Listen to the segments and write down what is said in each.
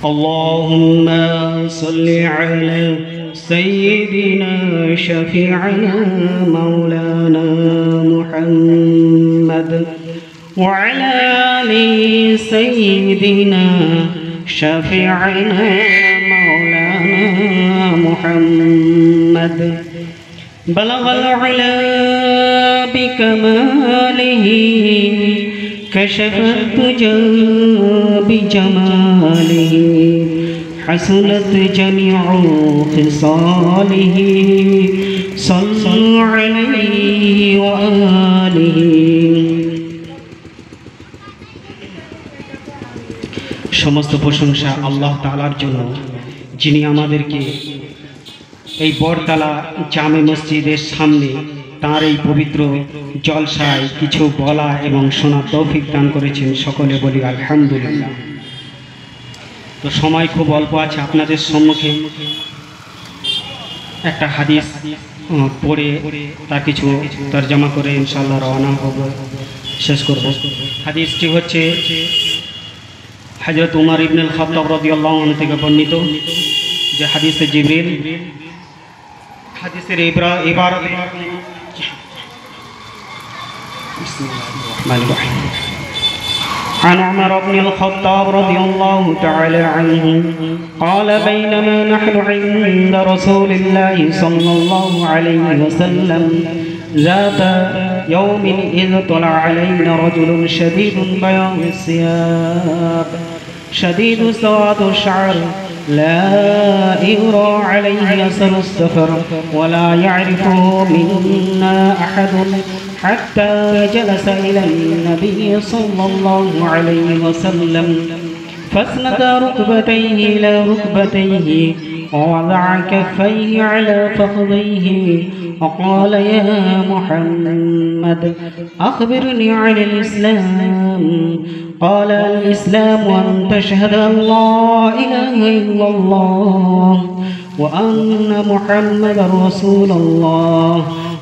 اللهم صل على سيدنا شفيعنا مولانا محمد وعلى آل سيدنا شفيعنا مولانا محمد بلغ العلا بكماله كشف الدجى بجماله حسنت جميع خصاله صلوا عليه وآله সমস্ত প্রশংসা আল্লাহ তাআলার জন্য, যিনি আমাদেরকে এই বড়তলা জামে মসজিদের সামনে তার এই পবিত্র জলসায় কিছু বলা এবং শোনার তৌফিক দান করেছেন। সকলে বলি আলহামদুলিল্লাহ। তো সময় খুব অল্প আছে, আপনাদের সম্মুখে একটা হাদিস পড়ে তার কিছু তরজমা করে ইনশাআল্লাহ রওনা হব, শেষ করব। হাদিসটি হচ্ছে হযরত উমর ইবনে আল খাত্তাব রাদিয়াল্লাহু আনহু থেকে বর্ণিত, যে হাদিসে জিবরিল হাদিসের ইবারত عن عمر بن الخطاب رضي الله تعالى عنه قال بينما نحن عند رسول الله صلى الله عليه وسلم ذات يوم إذ طلع علينا رجل شديد بياض الثياب شديد سواد الشعر لا يرى عليه أثر السفر ولا يعرفه منا أحد حتى جلس إلى النبي صلى الله عليه وسلم فاسند ركبتيه إلى ركبتيه ووضع كفيه على فخذيه وقال يا محمد أخبرني عن الإسلام. قال الإسلام أن تشهد أن لا إله إلا الله وأن محمد رسول الله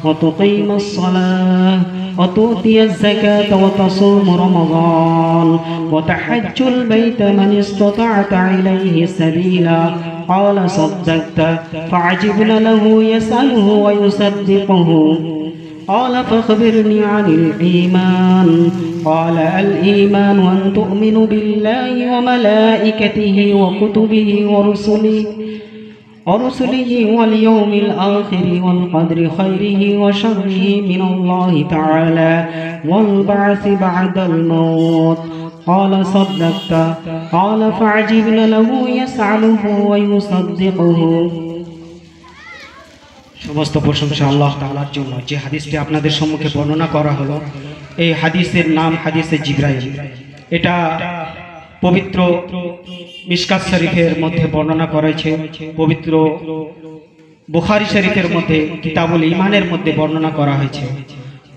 وتقيم الصلاة وتؤتي الزكاة وتصوم رمضان وتحج البيت من استطعت إليه سبيلا. قال صدقت. فعجبنا له يسأله ويصدقه. قال فاخبرني عن الإيمان. قال الإيمان أن تؤمن بالله وملائكته وكتبه ورسله واليوم الآخر والقدر خيره وشره من الله تعالى والبعث بعد الموت. قال صدقت. قال فعجبنا له يسأله ويصدقه. সমস্ত প্রশংসা আল্লাহ তাআলার জন্য। যে হাদিসটি আপনাদের সম্মুখে বর্ণনা করা হলো, এই হাদিসের নাম হাদিসে জিবরাইল। এটা পবিত্র মিশকাত শরীফের মধ্যে বর্ণনা করেছে, পবিত্র বুখারী শরীফের মধ্যে কিতাবুল ঈমানের মধ্যে বর্ণনা করা হয়েছে।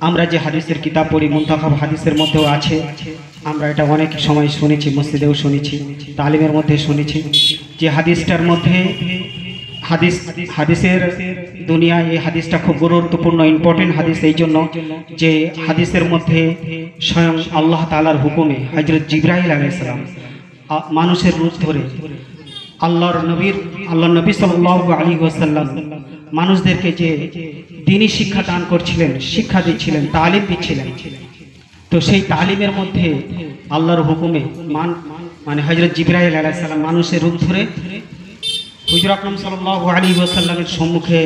আমরা যে হাদিসের কিতাব পড়ি মুনতাখাব হাদিসের মধ্যেও আছে, আমরা এটা অনেক সময় শুনেছি, মসজিদেও শুনেছি, তালিমের মধ্যে শুনেছি, যে হাদিসটার মধ্যে হাদিসের দুনিয়ায় এই হাদিসটা খুব গুরুত্বপূর্ণ ইম্পর্টেন্ট হাদিস, এই জন্য যে হাদিসের মধ্যে স্বয়ং আল্লাহ তাআলার হুকুমে হযরত জিবরাইল আলাইহিস সালাম মানুষের রূপ ধরে আল্লাহর নবী সাল্লাল্লাহু আলাইহি ওয়াসাল্লাম মানুষদেরকে যে দ্বীনি শিক্ষা দান করছিলেন, শিক্ষা দিচ্ছিলেন, তালিম দিচ্ছিলেন। তো সেই তালিমের মধ্যে আল্লাহর হুকুমে মানে হযরত জিবরাইল আলাইহিস সালাম মানুষের রূপ ধরে হুজুর আকরাম সাল্লাল্লাহু আলাইহি ওয়াসাল্লামের সম্মুখে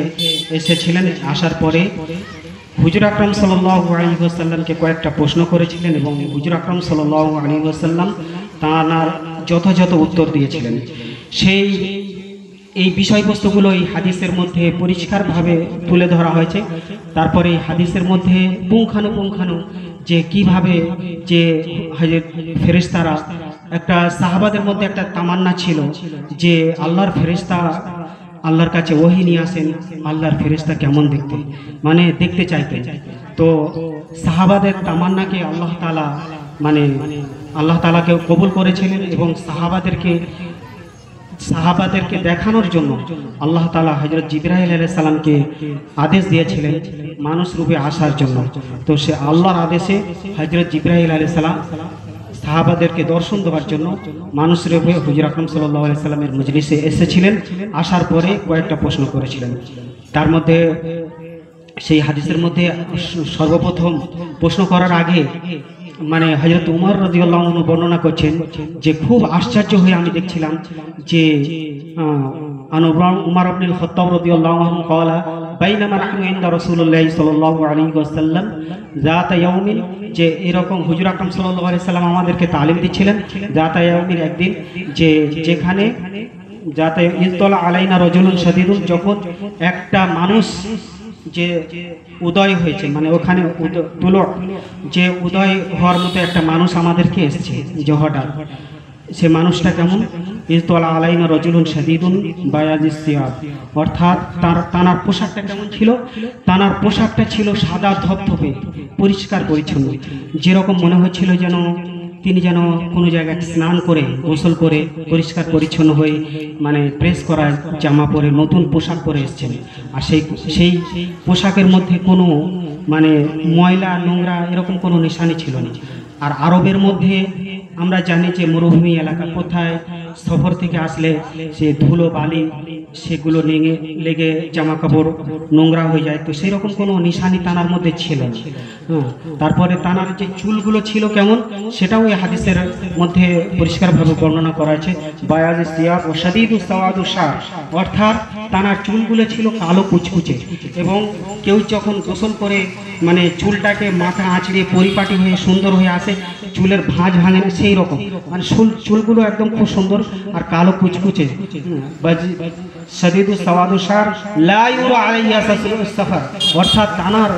এসেছিলেন। আসার পরে হুজুর আকরাম সাল্লাল্লাহু আলাইহি ওয়াসাল্লামকে কয়েকটা প্রশ্ন করেছিলেন এবং হুজুর আকরাম সাল্লাল্লাহু আলাইহি ওয়াসাল্লাম তার যথাযথ উত্তর দিয়েছিলেন। এই বিষয়বস্তুগুলো এই হাদিসের মধ্যে পরিষ্কারভাবে তুলে ধরা হয়েছে। তারপরে এই হাদিসের মধ্যে পুঙ্খানুপুঙ্খানু যে কিভাবে যে ফেরেশতারা, একটা সাহাবাদের মধ্যে একটা তামান্না ছিল যে আল্লাহর ফেরেশতা আল্লাহর কাছে ওহী নিয়ে আসেন, আল্লাহর ফেরেশতা কেমন দেখতে, মানে দেখতে চাইতেন। তো সাহাবাদের তামান্নাকে আল্লাহ তাআলাকে কবুল করেছিলেন এবং সাহাবাদেরকে দেখানোর জন্য আল্লাহ তাআলা হযরত জিবরাইল আলাইহিস সালামকে আদেশ দিয়েছিলেন মানুষ রূপে আসার জন্য। তো সে আল্লাহর আদেশে হযরত জিবরাইল আলাইহিস সালাম সাহাবাদেরকে দর্শন দেওয়ার জন্য মানুষের হয়ে হুজুর আকরাম সাল্লাল্লাহু আলাইহি সাল্লামের মজলিসে এসেছিলেন। আসার পরে কয়েকটা প্রশ্ন করেছিলেন। তার মধ্যে সেই হাদিসের মধ্যে সর্বপ্রথম প্রশ্ন করার আগে মানে হযরত উমর রাদিয়াল্লাহু আনহু বর্ণনা করছেন যে খুব আশ্চর্য হয়ে আমি দেখছিলাম যে উমর ইবনুল খাত্তাব রাদিয়াল্লাহু আনহু قال বাইনামা নাহনু ইনদা রাসূলুল্লাহ সাল্লাল্লাহু আলাইহি ওয়াসাল্লাম যাতা ইয়াউমিন, যে এরকম হুজুর আকরাম সাল্লাল্লাহু আলাইহি সাল্লাম আমাদেরকে তালিম দিচ্ছিলেন যাতা ইয়াউমিন, একদিন যে যেখানে যাতা ইনতলা আলাইনা রাজুলুন শাদীদুন, যখন একটা মানুষ যে উদয় হয়েছে, মানে ওখানে যে উদয় হওয়ার মতো একটা মানুষ আমাদেরকে এসেছে যে হঠাৎ, সে মানুষটা কেমন? ইজতলা আলাইনা রাজুলুন শাদীদুন বায়াজিস সিয়াব, অর্থাৎ তানার পোশাকটা কেমন ছিল? তানার পোশাকটা ছিল সাদা ধবধবে পরিষ্কার পরিচ্ছন্ন, যেরকম মনে হচ্ছিল যেন তিনি যেন কোনো জায়গায় স্নান করে গোসল করে পরিষ্কার পরিচ্ছন্ন হয়ে মানে প্রেস করা জামা পরে নতুন পোশাক পরে এসেছেন। আর সেই পোশাকের মধ্যে কোনো মানে ময়লা নোংরা এরকম কোনো নিশানি ছিল না। আর আরবের মধ্যে আমরা জানি যে মরুভূমি এলাকা, কোথায় সফর থেকে আসলে সে ধুলো বালি সেগুলো লেগে জামা কাপড় নোংরা হয়ে যায়, তো সেই রকম কোনো নিশানি তানার মধ্যে ছিল না। তারপরে তানার যে চুলগুলো ছিল কেমন, সেটাও এই হাদিসের মধ্যে পরিষ্কারভাবে বর্ণনা করা আছে। বায়াজ সিয়াব ও শাদীদু সাওয়াদু শার, অর্থাৎ তানার চুলগুলো ছিল কালো কুচকুচে, এবং কেউ যখন গোসল করে মানে চুলটাকে মাথা আঁচড়িয়ে পরিপাটি হয়ে সুন্দর হয়ে আসে, চুলের ভাঁজ ভাঙে না সেই রকম, মানে চুলগুলো একদম খুব সুন্দর আর কালো কুচকুচে। শাদীদু সাওয়াদু শার লা ইউরা আলাইহি আসাসুস সাফার, অর্থাৎ তানার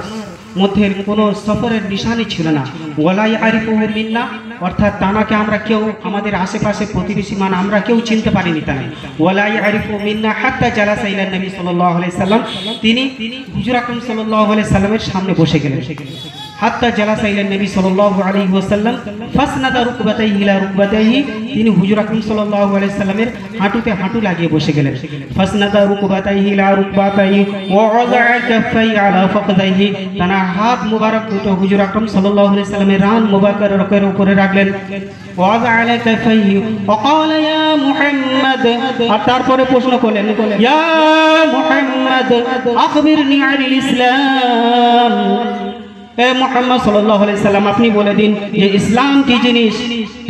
মধ্যে কোনো সফরের নিশানি ছিল না। ওয়ালা ইয়ারিফুহু মিন্না, অর্থাৎ তানাকে আমরা কেউ আমাদের আশেপাশে প্রতিবেশী মান আমরা কেউ চিনতে পারিনি তাকে। ওয়ালা ইয়ারিফুহু মিন্না হাত্তা জালাসা ইলা নবী সাল্লাল্লাহু আলাইহি সাল্লাম, তিনি হুজুর আকরাম সাল্লাল্লাহু আলাইহি সাল্লামের সামনে বসে গেলেন। হাত্তা জালাসা ইলা নবী সাল্লাল্লাহু আলাইহি ওয়াসাল্লাম ফাসনাদা রুকবাতাইহি ইলা রুকবাতাইহি, তিনি হুজুর আকরাম সাল্লাল্লাহু আলাইহি সাল্লামের হাঁটুতে হাঁটু লাগিয়ে বসে গেলেন। ফাসনাদা রুকবাতাইহি ইলা রুকবাতাইহি ওয়া ওয়াদা'a কাফাইহি আলা ফাকদাইহি, তার হাত মুবারক দুটো হুজুর আকরাম সাল্লাল্লাহু আলাইহি সাল্লামের রান মুবারকের উপরে রাখলেন। ওয়াদা আলা কাফাইহি ওয়া ক্বালা ইয়া মুহাম্মদ, আর তারপরে প্রশ্ন করলেন ইয়া মুহাম্মদ আখবিরনি আনিল ইসলাম, এ মুহাম্মদ সাল্লাল্লাহু আলাইহি সাল্লাম আপনি বলে দিন যে ইসলাম কি জিনিস।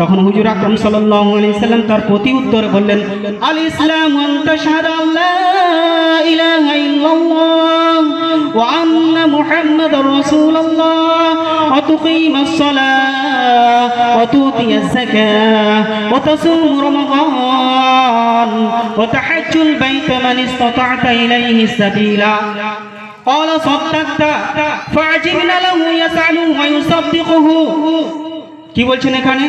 তখন হুজুর আকরাম সাল্লাল্লাহু আলাইহি সাল্লাম তার প্রতি উত্তরে বললেন আল ইসলাম আন তাশহাদু আল্লা ইলাহা ইল্লাল্লাহ ওয়া আন্না মুহাম্মাদার রাসূলুল্লাহ ওয়া তুকিমাস সালাহ ওয়া তুতিয়াজ যাকাহ ওয়া তাসুমু রমাদান ওয়া তাহাজ্জুল বাইতা মান ইসতাতা'তা ইলাইহি সাবিলা। قال صدقت فعجبنا له يسأله ويصدقه, কি বলছেন এখানে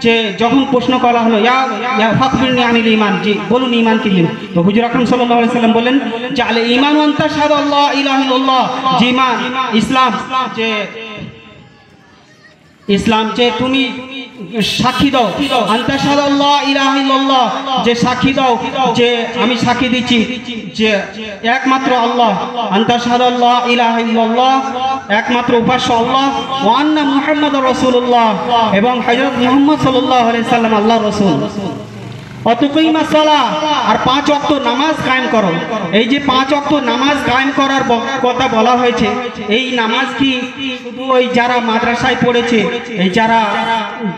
যে যখন প্রশ্ন করা হলো ইয়া ফাকবিরনি আনিল ঈমান, জি বলুন ঈমান কি জিনিস। তো হুজুর আকরাম সাল্লাল্লাহু আলাইহি সাল্লাম বলেন যে আল ঈমান ওয়া তাশহাদু আল্লা ইলাহা ইল্লাল্লাহ, যে ঈমান ইসলাম, যে ইসলাম যে তুমি সাক্ষী দাও, আনতাশহাদু আল্লা ইলাহা ইল্লাল্লাহ, যে সাক্ষী দাও যে আমি সাক্ষী দিচ্ছি যে একমাত্র আল্লাহ, আনতাশহাদু আল্লা ইলাহা ইল্লাল্লাহ একমাত্র উপাস্য আল্লাহ, ওয়া আন্না মুহাম্মাদার রাসূলুল্লাহ এবং হযরত মুহাম্মদ সাল্লাল্লাহু আলাইহি সাল্লাম আল্লাহর রাসূল। অতুকিমা সালাহ, আর 5 ওয়াক্ত নামাজ কায়েম করো। এই যে 5 ওয়াক্ত নামাজ কায়েম করার কথা বলা হয়েছে, এই নামাজ কি শুধু ওই যারা মাদ্রাসায় পড়েছে, এই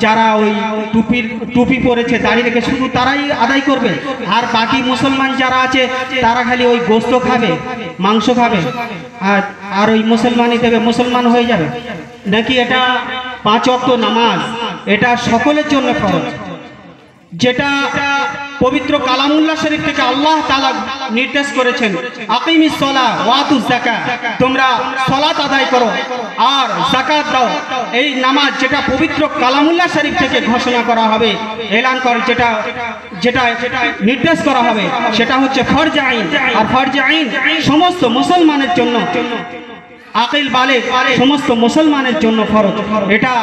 যারা ওই টুপি পরেছে দাড়ি রেখে শুধু তারাই আদায় করবে, আর বাকি মুসলমান যারা আছে তারা খালি ওই গোশত খাবে, মাংস খাবে, আর ওই মুসলমানই দেবে, মুসলমান হয়ে যাবে নাকি? এটা 5 ওয়াক্ত নামাজ এটা সকলের জন্য ফরজ, যেটা পবিত্র কালামুল্লাহ শরীফ থেকে আল্লাহ তাআলা নির্দেশ করেছেন আকিমিস সালাহ ওয়া আতুজ যাকাত, তোমরা সালাত আদায় করো আর যাকাত দাও। এই নামাজ যেটা পবিত্র কালামুল্লাহ শরীফ থেকে ঘোষণা করা হবে, এলান করে যেটা নির্দেশ করা হবে, সেটা হচ্ছে ফরজ আইন। আর ফরজ আইন সমস্ত মুসলমানের জন্য, আকিল বালিগ সমস্ত মুসলমানের জন্য ফরজ। এটা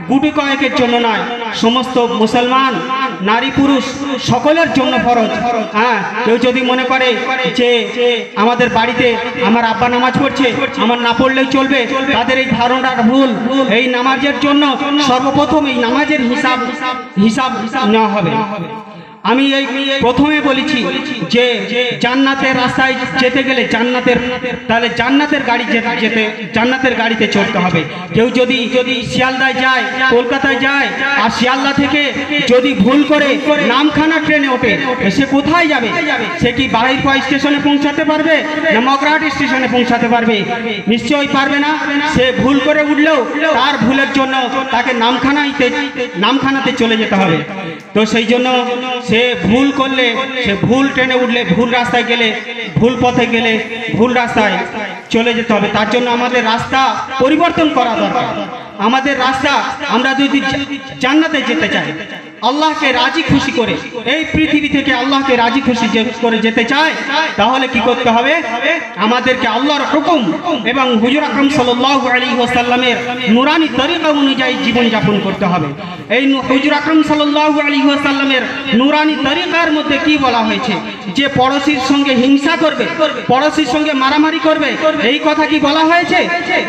গুটি কয়েকের জন্য নয়, সমস্ত মুসলমান নারী পুরুষ সকলের জন্য ফরজ। হ্যাঁ, কেউ যদি মনে করে যে আমাদের বাড়িতে আমার আব্বা নামাজ পড়ছে, আমার না পড়লেই চলবে, তাদের এই ধারণাটা ভুল। এই নামাজের জন্য সর্বপ্রথম এই নামাজের হিসাব নেওয়া হবে। আমি এই প্রথমে বলেছি যে জান্নাতের রাস্তায় যেতে গেলে তাহলে জান্নাতের গাড়িতে চড়তে হবে। কেউ যদি শিয়ালদায় যায়, কলকাতায় যায়, আর শিয়ালদা থেকে যদি ভুল করে নামখানা ট্রেনে ওঠে, সে কোথায় যাবে? সে কি বারুইপুর স্টেশনে পৌঁছাতে পারবে না মগরাহাট স্টেশনে পৌঁছাতে পারবে? নিশ্চয়ই পারবে না। সে ভুল করে উঠলেও তার ভুলের জন্য তাকে নামখানাতে চলে যেতে হবে। তো সেই জন্য সে ভুল করলে, সে ভুল ট্রেনে উঠলে, ভুল রাস্তায় গেলে, ভুল পথে গেলে ভুল রাস্তায় চলে যেতে হবে। তার জন্য আমাদের রাস্তা পরিবর্তন করা দরকার। আমাদের রাস্তা, আমরা যদি জান্নাতে যেতে চাই, আল্লাহকে রাজি খুশি করে, এই পৃথিবী থেকে আল্লাহকে রাজি খুশি করে যেতে চাই, তাহলে কি করতে হবে? আমাদেরকে আল্লাহর হুকুম এবং হুজুর আকরাম সাল্লাল্লাহু আলাইহি ওয়াসাল্লামের নূরানি তরিকা অনুযায়ী জীবন যাপন করতে হবে। এই হুজুর আকরাম সাল্লাল্লাহু আলাইহি ওয়াসাল্লামের নূরানি তরিকার মধ্যে কি বলা হয়েছে? যে পড়োশীর সঙ্গে হিংসা করবে, পড়োশীর সঙ্গে মারামারি করবে, এই কথা কি বলা হয়েছে?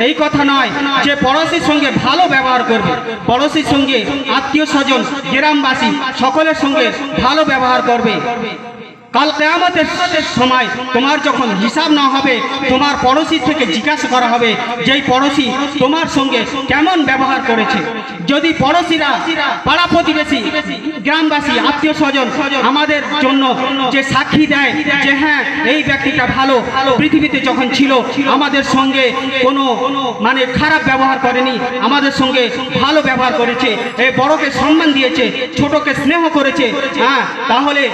এই কথা নয়। যে পড়োশীর সঙ্গে ভালো ব্যবহার করবে, পড়োশীর সঙ্গে আত্মীয় স্বজন, গ্রামবাসী সকলের সঙ্গে ভালো ব্যবহার করবে। কাল কিয়ামতের সময় তোমার যখন হিসাব না হবে, তোমার পড়োশী থেকে জিজ্ঞাসা করা হবে যে এই পড়োশী তোমার সঙ্গে কেমন ব্যবহার করেছে। যদি পড়োশীরা, পাড়া প্রতিবেশী, গ্রামবাসী, আত্মীয় স্বজন আমাদের জন্য যে সাক্ষী দেয় যে হ্যাঁ এই ব্যক্তিটা ভালো, পৃথিবীতে যখন ছিল আমাদের সঙ্গে কোনো খারাপ ব্যবহার করেনি, আমাদের সঙ্গে ভালো ব্যবহার করেছে, এই বড়কে সম্মান দিয়েছে, ছোটকে স্নেহ করেছে, হ্যাঁ, তাহলে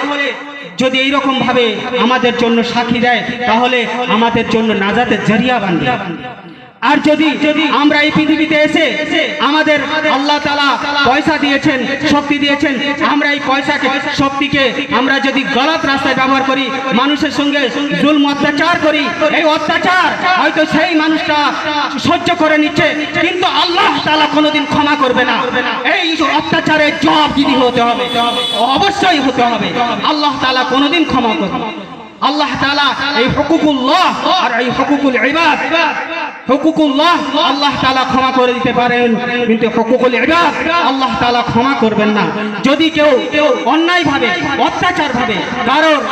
যদি এইরকম ভাবে আমাদের জন্য সাক্ষী দেয়, তাহলে আমাদের জন্য নাজাতের জরিয়া বানবে। আর যদি আমরা এই পৃথিবীতে এসে আমাদের আল্লাহ তাআলা পয়সা দিয়েছেন, শক্তি দিয়েছেন, আমরা এই পয়সাকে, শক্তিকে আমরা যদি গলত রাস্তায় ব্যবহার করি, মানুষের সঙ্গে জুলম অত্যাচার করি, এই অত্যাচার হয়তো সেই মানুষটা সহ্য করে নিচ্ছে, কিন্তু আল্লাহ তাআলা কোনোদিন ক্ষমা করবে না। এই অত্যাচারের জবাবদিহি হতে হবে, অবশ্যই হতে হবে। আল্লাহ তাআলা কোনোদিন ক্ষমা করবে না। আল্লাহ তাআলা এই হুকুকুল্লাহ আর এই হুকুকুল ইবাদ, হুকুকুল্লাহ আল্লাহ তাআলা ক্ষমা করে দিতে পারেন, কিন্তু হুকুকুল ইবাদ আল্লাহ তাআলা ক্ষমা করবেন না। যদি কেউ অন্যায়ভাবে, অত্যাচারভাবে কারোর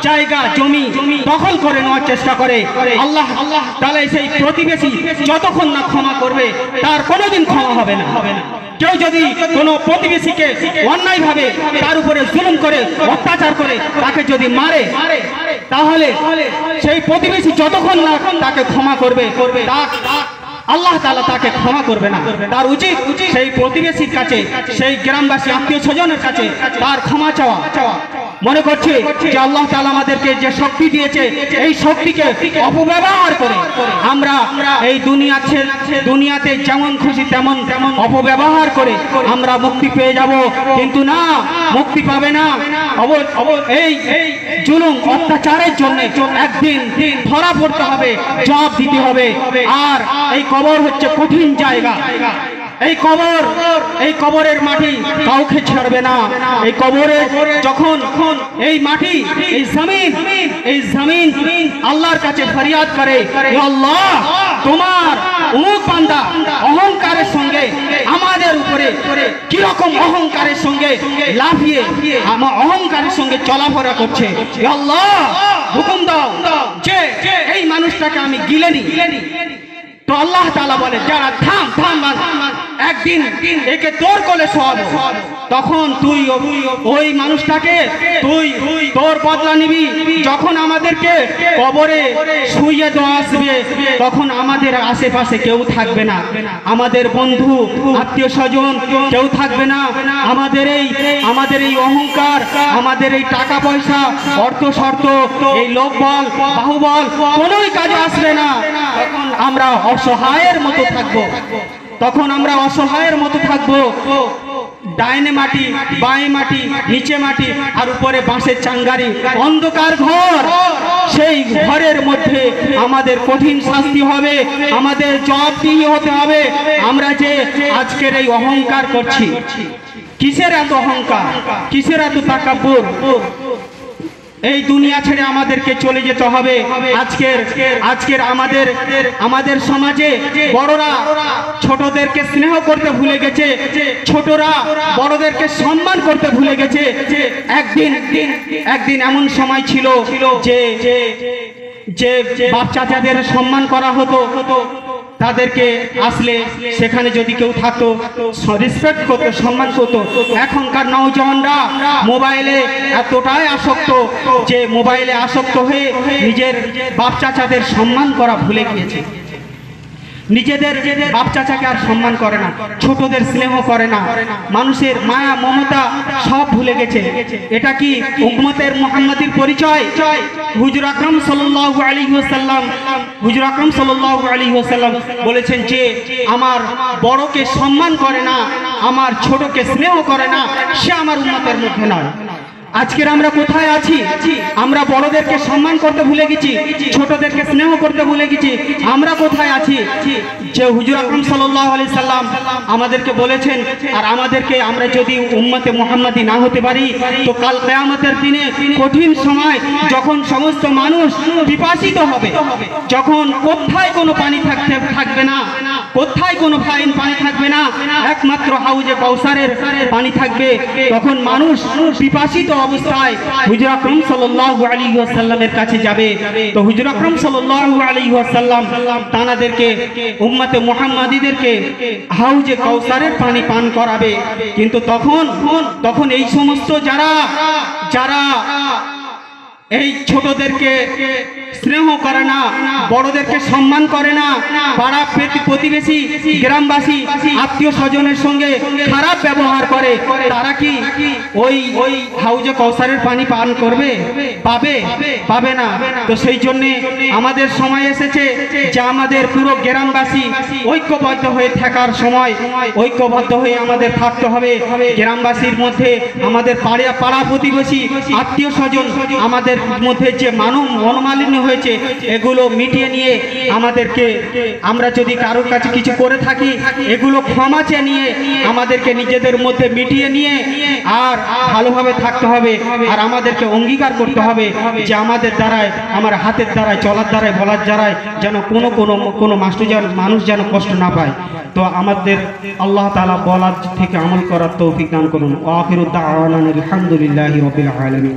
জায়গা জমি দখল করে নেওয়ার চেষ্টা করে, আল্লাহ তাআলা সেই প্রতিবেশী যতক্ষণ না ক্ষমা করবে তার কোনোদিন ক্ষমা হবে না। কেউ যদি কোনো প্রতিবেশীকে অন্যায়ভাবে তার উপরে জুলুম করে, অত্যাচার করে, তাকে যদি মারে, তাহলে সেই প্রতিবেশী যতক্ষণ না তাকে ক্ষমা করবে, আল্লাহ তাআলা তাকে ক্ষমা করবে না। তার উচিত সেই প্রতিবেশীর কাছে, সেই গ্রামবাসী, আত্মীয় স্বজনের কাছে তার ক্ষমা চাওয়া। মনে করছে যে আল্লাহ তাআলা আমাদেরকে যে শক্তি দিয়েছে, এই শক্তিকে অপব্যবহার করে আমরা এই দুনিয়াতে যেমন খুশি তেমন অপব্যবহার করে আমরা মুক্তি পেয়ে যাব, কিন্তু না, মুক্তি পাবে না। এই জুলুম অত্যাচারের জন্য একদিন ধরা পড়তে হবে, জবাব দিতে হবে। আর এই কবর হচ্ছে কঠিন জায়গা। এই কবরের মাটি কাউকে ছাড়বে না। এই কবরে যখন এই মাটি, এই জমিন আল্লাহর কাছে ফরিয়াদ করে, আল্লাহ তোমার অমুক বান্দা অহংকারের সঙ্গে আমাদের উপরে কিরকম অহংকারের সঙ্গে লাফিয়ে আমার অহংকারের সঙ্গে চলাফেরা করছে, আল্লাহ হুকুম দাও যে এই মানুষটাকে আমি গিলে নি। তো আল্লাহ তাআলা বলে, যারা থাম, একদিন একে তোর কোলে শোয়াবো, তখন তুই ওই মানুষটাকে তুই তোর বদলা নিবি। যখন আমাদেরকে কবরে শুইয়ে দেওয়া আসবে, তখন আমাদের আশেপাশে কেউ থাকবে না, আমাদের বন্ধু, আত্মীয় স্বজন কেউ থাকবে না। আমাদের এই অহংকার, আমাদের এই টাকা পয়সা, অর্থ শর্ত, এই লোকবল, বাহুবল কোনোই কাজে আসবে না। তখন আমরা অসহায়ের মতো থাকবো, ডাইনে মাটি, বাঁয়ে মাটি, নিচে মাটি, আর উপরে বাঁশের চাঙ্গারি, অন্ধকার ঘর। সেই ঘরের মধ্যে আমাদের কঠিন শাস্তি হবে, আমাদের জবাবদিহি হতে হবে। আমরা যে আজকের এই অহংকার করছি, কিসের এত অহংকার, কিসের এত তাকাব্বুর? এই দুনিয়া ছেড়ে আমাদেরকে চলে যেতে হবে। আজকের আমাদের সমাজে বড়রা ছোটদেরকে স্নেহ করতে ভুলে গেছে, ছোটরা বড়দেরকে সম্মান করতে ভুলে গেছে। একদিন এমন সময় ছিল যে বাপ চাচাদের সম্মান করা হতো, তাদেরকে আসলে সেখানে যদি কেউ থাকতো রেসপেক্ট করতো, সম্মান করতো। এখনকার নওজওয়ানরা মোবাইলে এতটাই আসক্ত যে মোবাইলে আসক্ত হয়ে নিজের বাপ চাচাদের সম্মান করা ভুলে গিয়েছে। নিজেদের বাপ চাচাকে আর সম্মান করে না, ছোটদের স্নেহ করে না, মানুষের মায়া মমতা সব ভুলে গেছে। এটা কি উম্মতের মুহাম্মাদির পরিচয়? হুজুর আকরাম সাল্লাল্লাহু আলাইহি ওয়াসাল্লাম বলেছেন যে আমার বড়কে সম্মান করে না, আমার ছোটকে স্নেহ করে না, সে আমার উম্মতের মধ্যে নয়। আজকের আমরা কোথায় আছি? আমরা বড়দেরকে সম্মান করতে ভুলে গেছি, ছোটদেরকে স্নেহ করতে ভুলে গেছি। আমরা কোথায় আছি? যে হুজুর আকরাম সাল্লাল্লাহু আলাইহি সাল্লাম আমাদেরকে বলেছেন, আর আমরা যদি উম্মতে মুহাম্মাদি না হতে পারি তো কাল কিয়ামতের দিনে কঠিন সময় যখন সমস্ত মানুষ পিপাসিত হবে, যখন কোথায় কোনো পানি থাকবে না, কোথায় কোনো পানি থাকবে না, একমাত্র হাউজে কাউসারের পানি থাকবে, তখন মানুষ পিপাসিত অবস্থায় হুজুর আকরাম সাল্লাল্লাহু আলাইহি ওয়াসাল্লামের কাছে যাবে। তো হুজুর আকরাম সাল্লাল্লাহু আলাইহি ওয়াসাল্লাম তানাদেরকে উম্মতে মুহাম্মাদিদেরকে হাউজে কাউসারের পানি পান করাবে। কিন্তু তখন এই সমস্ত যারা এই ছোটদেরকে স্নেহ করে না, বড়দেরকে সম্মান করে না, পাড়া প্রতিবেশী গ্রামবাসী আত্মীয় স্বজনের সঙ্গে খারাপ ব্যবহার করে, তারা কি ওই হাউজে কাউসারের পানি পান করবে? পাবে না। তো সেই জন্যে আমাদের সময় এসেছে যে আমাদের পুরো গ্রামবাসী ঐক্যবদ্ধ হয়ে থাকার সময়, ঐক্যবদ্ধ হয়ে আমাদের থাকতে হবে। গ্রামবাসীর মধ্যে আমাদের পাড়া প্রতিবেশী আত্মীয় স্বজন আমাদের মধ্যে যে মনোমালিন্য হয়েছে এগুলো মিটিয়ে নিয়ে আমরা যদি কারোর কাছে কিছু করে থাকি এগুলো ক্ষমা চেয়ে নিয়ে আমাদেরকে নিজেদের মধ্যে মিটিয়ে নিয়ে আর ভালোভাবে থাকতে হবে। আর আমাদেরকে অঙ্গীকার করতে হবে যে আমাদের দ্বারায়, আমার হাতের দ্বারায়, চলার দ্বারায়, বলার দ্বারায় যেন কোনো মানুষ যেন কষ্ট না পায়। তো আমাদের আল্লাহ তাআলা বলার থেকে আমল করার তৌফিক দান করুন। আখিরু দাওয়ানা আলহামদুলিল্লাহি রাব্বিল আলামিন।